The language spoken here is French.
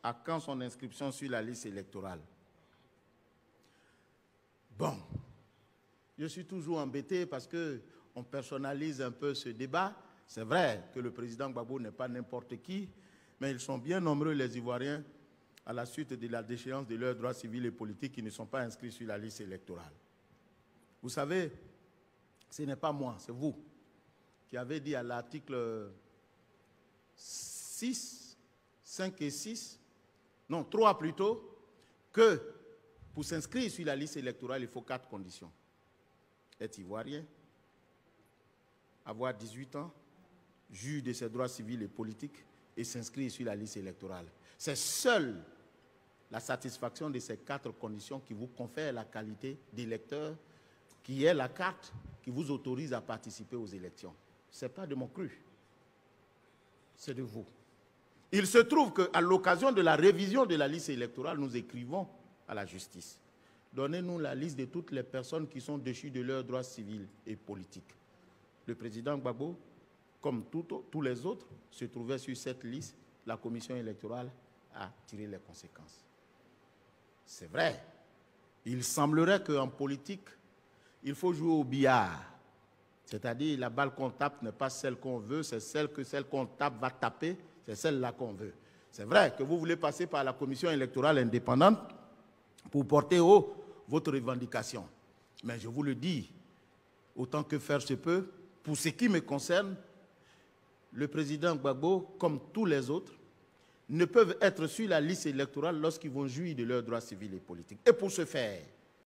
à quand son inscription sur la liste électorale? Bon, je suis toujours embêté parce qu'on personnalise un peu ce débat. C'est vrai que le président Gbagbo n'est pas n'importe qui, mais ils sont bien nombreux, les Ivoiriens, à la suite de la déchéance de leurs droits civils et politiques, qui ne sont pas inscrits sur la liste électorale. Vous savez, ce n'est pas moi, c'est vous qui avez dit à l'article 6, 5 et 6, non, 3 plutôt, que pour s'inscrire sur la liste électorale, il faut 4 conditions. Être ivoirien, avoir 18 ans, juge de ses droits civils et politiques et s'inscrire sur la liste électorale. C'est seule la satisfaction de ces 4 conditions qui vous confère la qualité d'électeur, qui est la carte qui vous autorise à participer aux élections. Ce n'est pas de mon cru, c'est de vous. Il se trouve qu'à l'occasion de la révision de la liste électorale, nous écrivons à la justice: donnez-nous la liste de toutes les personnes qui sont déchues de leurs droits civils et politiques. Le président Gbagbo, comme tous les autres, se trouvait sur cette liste. La commission électorale a tiré les conséquences. C'est vrai. Il semblerait qu'en politique, il faut jouer au billard. C'est-à-dire, la balle qu'on tape n'est pas celle qu'on veut, c'est celle qu'on tape va taper, c'est celle-là qu'on veut. C'est vrai que vous voulez passer par la commission électorale indépendante pour porter haut votre revendication. Mais je vous le dis, autant que faire se peut, pour ce qui me concerne, le président Gbagbo, comme tous les autres, ne peuvent être sur la liste électorale lorsqu'ils vont jouir de leurs droits civils et politiques. Et pour ce faire,